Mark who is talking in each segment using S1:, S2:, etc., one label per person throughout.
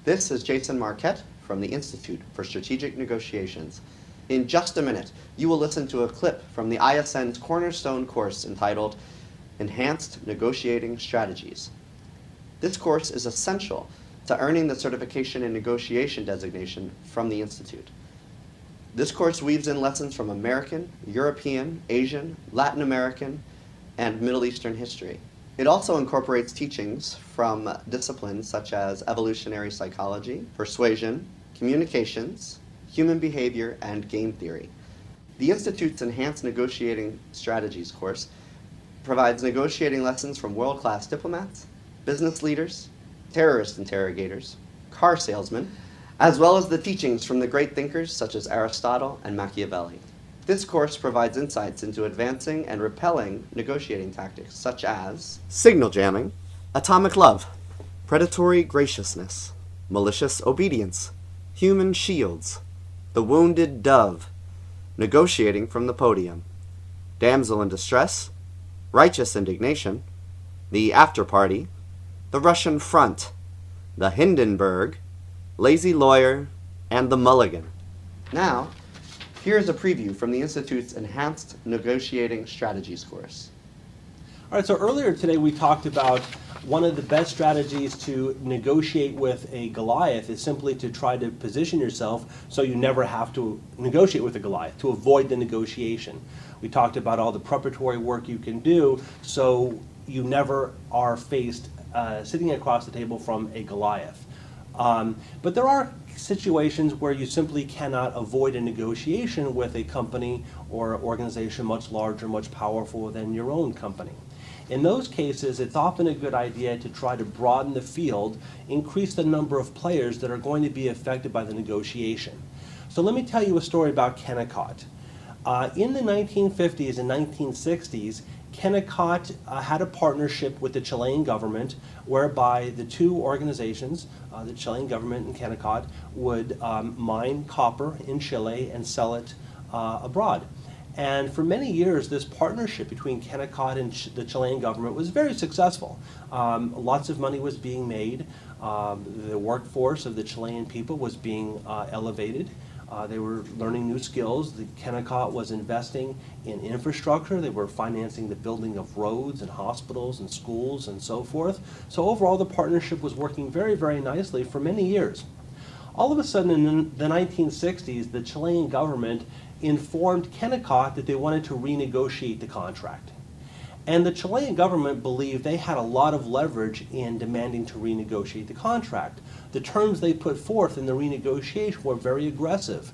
S1: This is Jason Marquette from the Institute for Strategic Negotiations. In just a minute, you will listen to a clip from the ISN's cornerstone course entitled Enhanced Negotiating Strategies. This course is essential to earning the Certification in Negotiation designation from the Institute. This course weaves in lessons from American, European, Asian, Latin American, and Middle Eastern history. It also incorporates teachings from disciplines such as evolutionary psychology, persuasion, communications, human behavior, and game theory. The Institute's Enhanced Negotiating Strategies course provides negotiating lessons from world-class diplomats, business leaders, terrorist interrogators, car salesmen, as well as the teachings from the great thinkers such as Aristotle and Machiavelli. This course provides insights into advancing and repelling negotiating tactics such as signal jamming, atomic love, predatory graciousness, malicious obedience, human shields, the wounded dove, negotiating from the podium, damsel in distress, righteous indignation, the after party, the Russian front, the Hindenburg, lazy lawyer, and the mulligan. Now, here is a preview from the Institute's Enhanced Negotiating Strategies course.
S2: All right, so earlier today we talked about one of the best strategies to negotiate with a Goliath is simply to try to position yourself so you never have to negotiate with a Goliath, to avoid the negotiation. We talked about all the preparatory work you can do so you never are faced sitting across the table from a Goliath. But there are situations where you simply cannot avoid a negotiation with a company or organization much larger, much powerful than your own company. In those cases, it's often a good idea to try to broaden the field, increase the number of players that are going to be affected by the negotiation. So let me tell you a story about Kennecott. In the 1950s and 1960s, Kennecott had a partnership with the Chilean government whereby the two organizations, the Chilean government and Kennecott, would mine copper in Chile and sell it abroad. And for many years, this partnership between Kennecott and the Chilean government was very successful. Lots of money was being made. The workforce of the Chilean people was being elevated. They were learning new skills. The Kennecott was investing in infrastructure. They were financing the building of roads and hospitals and schools and so forth. So overall, the partnership was working very, very nicely for many years. All of a sudden, in the 1960s, the Chilean government informed Kennecott that they wanted to renegotiate the contract. And the Chilean government believed they had a lot of leverage in demanding to renegotiate the contract. The terms they put forth in the renegotiation were very aggressive,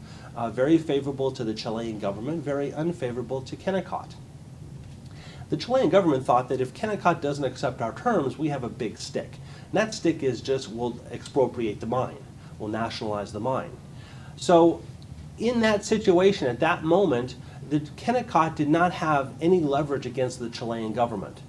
S2: very favorable to the Chilean government, very unfavorable to Kennecott. The Chilean government thought that if Kennecott doesn't accept our terms, we have a big stick. And that stick is just, we'll expropriate the mine. We'll nationalize the mine. So in that situation, at that moment, the Kennecott did not have any leverage against the Chilean government.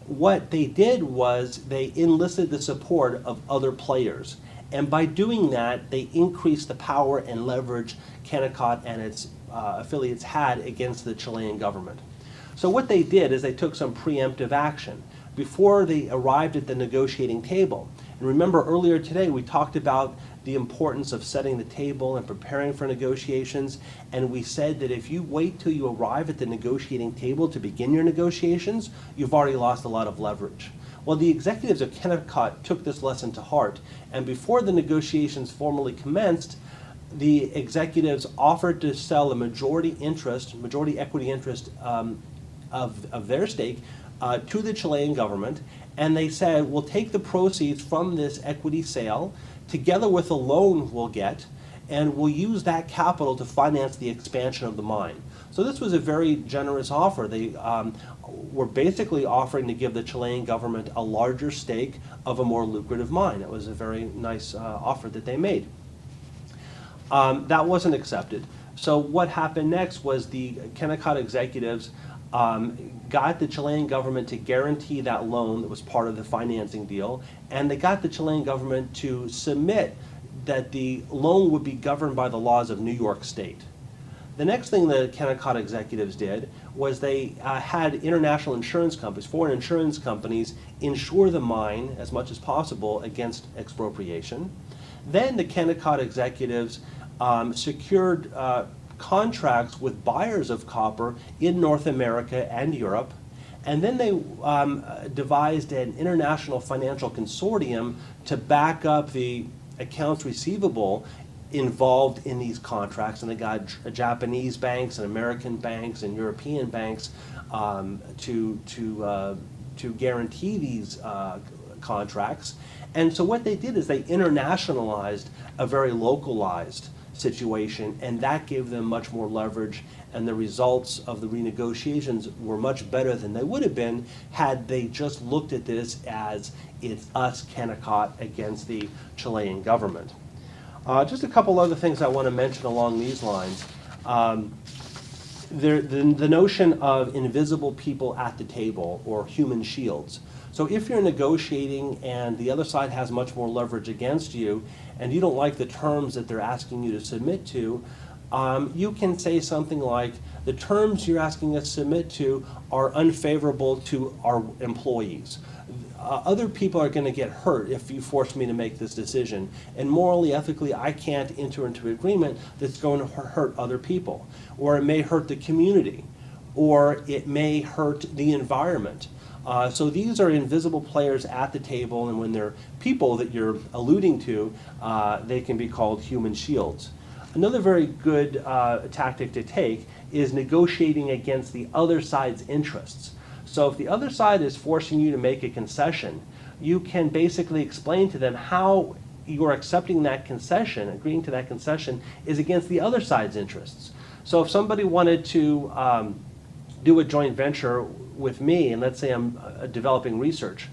S2: What they did was they enlisted the support of other players. And by doing that, they increased the power and leverage Kennecott and its affiliates had against the Chilean government. So what they did is they took some preemptive action before they arrived at the negotiating table. And remember earlier today we talked about the importance of setting the table and preparing for negotiations, and we said that if you wait till you arrive at the negotiating table to begin your negotiations, you've already lost a lot of leverage. Well, the executives of Kennecott took this lesson to heart, and before the negotiations formally commenced, the executives offered to sell a majority equity interest of their stake to the Chilean government, and they said, we'll take the proceeds from this equity sale together with a loan we'll get, and we'll use that capital to finance the expansion of the mine. So this was a very generous offer. They were basically offering to give the Chilean government a larger stake of a more lucrative mine. It was a very nice offer that they made. That wasn't accepted. So what happened next was the Kennecott executives got the Chilean government to guarantee that loan that was part of the financing deal, and they got the Chilean government to submit that the loan would be governed by the laws of New York State. The next thing the Kennecott executives did was they had international insurance companies, foreign insurance companies, insure the mine as much as possible against expropriation. Then the Kennecott executives secured contracts with buyers of copper in North America and Europe. And then they devised an international financial consortium to back up the accounts receivable involved in these contracts. And they got Japanese banks and American banks and European banks to guarantee these contracts. And so what they did is they internationalized a very localized situation, and that gave them much more leverage, and the results of the renegotiations were much better than they would have been had they just looked at this as it's us, Kennecott, against the Chilean government. Just a couple other things I want to mention along these lines. The notion of invisible people at the table, or human shields. So if you're negotiating and the other side has much more leverage against you, and you don't like the terms that they're asking you to submit to, you can say something like, the terms you're asking us to submit to are unfavorable to our employees. Other people are going to get hurt if you force me to make this decision. And morally, ethically, I can't enter into an agreement that's going to hurt other people. Or it may hurt the community. Or it may hurt the environment. So these are invisible players at the table, and when they're people that you're alluding to, they can be called human shields. Another very good tactic to take is negotiating against the other side's interests. So if the other side is forcing you to make a concession, you can basically explain to them how you're accepting that concession, agreeing to that concession, is against the other side's interests. So if somebody wanted to do a joint venture with me, and let's say I'm developing research,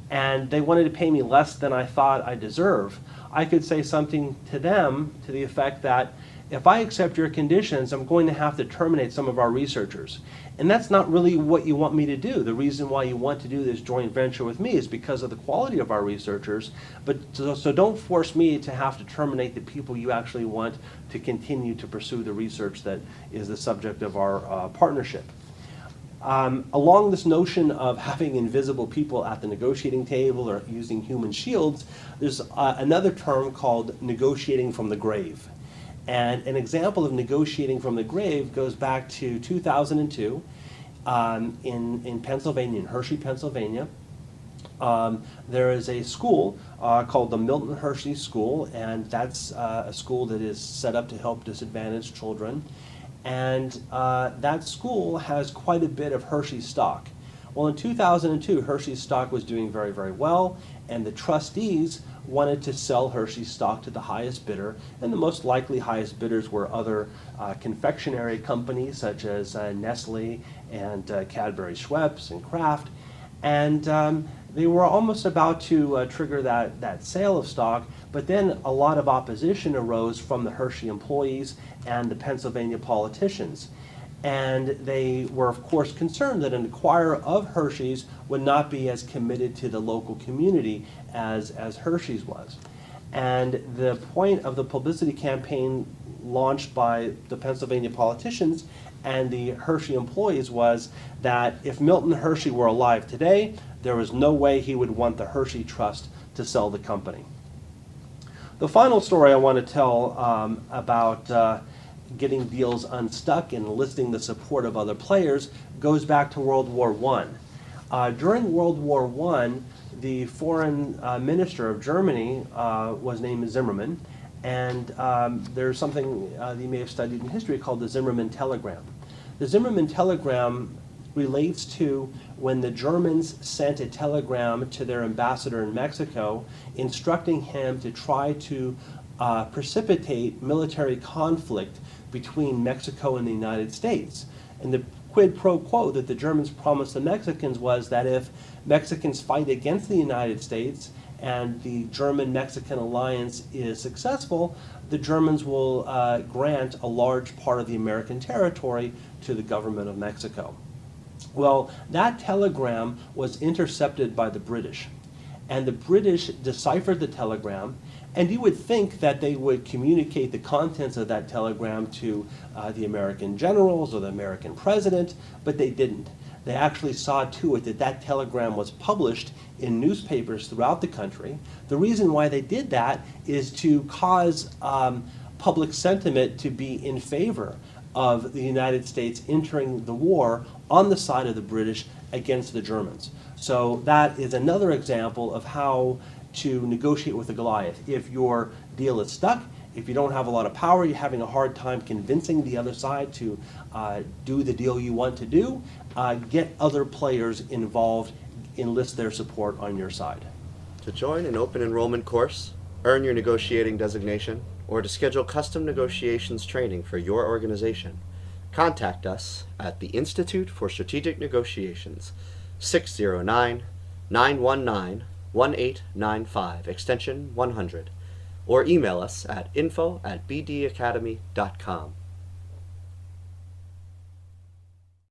S2: and they wanted to pay me less than I thought I deserve, I could say something to them to the effect that if I accept your conditions, I'm going to have to terminate some of our researchers. And that's not really what you want me to do. The reason why you want to do this joint venture with me is because of the quality of our researchers, but so don't force me to have to terminate the people you actually want to continue to pursue the research that is the subject of our partnership. Along this notion of having invisible people at the negotiating table or using human shields, there's another term called negotiating from the grave. And an example of negotiating from the grave goes back to 2002 in Pennsylvania, in Hershey, Pennsylvania. There is a school called the Milton Hershey School, and that's a school that is set up to help disadvantaged children. And that school has quite a bit of Hershey stock. Well, in 2002, Hershey's stock was doing very, very well, and the trustees wanted to sell Hershey's stock to the highest bidder, and the most likely highest bidders were other confectionery companies such as Nestle and Cadbury Schweppes and Kraft. And they were almost about to trigger that sale of stock, but then a lot of opposition arose from the Hershey employees and the Pennsylvania politicians. And they were, of course, concerned that an acquirer of Hershey's would not be as committed to the local community as Hershey's was. And the point of the publicity campaign launched by the Pennsylvania politicians and the Hershey employees was that if Milton Hershey were alive today, there was no way he would want the Hershey Trust to sell the company. The final story I want to tell about getting deals unstuck and enlisting the support of other players goes back to World War I. During World War I, the foreign minister of Germany was named Zimmermann, and there's something you may have studied in history called the Zimmermann telegram. The Zimmermann telegram relates to when the Germans sent a telegram to their ambassador in Mexico instructing him to try to precipitate military conflict between Mexico and the United States. And the quid pro quo that the Germans promised the Mexicans was that if Mexicans fight against the United States and the German-Mexican alliance is successful, the Germans will grant a large part of the American territory to the government of Mexico. Well, that telegram was intercepted by the British, and the British deciphered the telegram, and you would think that they would communicate the contents of that telegram to the American generals or the American president, but they didn't. they actually saw to it that that telegram was published in newspapers throughout the country. The reason why they did that is to cause public sentiment to be in favor of the United States entering the war on the side of the British against the Germans. So that is another example of how to negotiate with a Goliath. If your deal is stuck, if you don't have a lot of power, you're having a hard time convincing the other side to do the deal you want to do, get other players involved, enlist their support on your side.
S1: To join an open enrollment course, earn your negotiating designation, or to schedule custom negotiations training for your organization, contact us at the Institute for Strategic Negotiations, 609-919-1895, extension 100, or email us at info@bdacademy.com.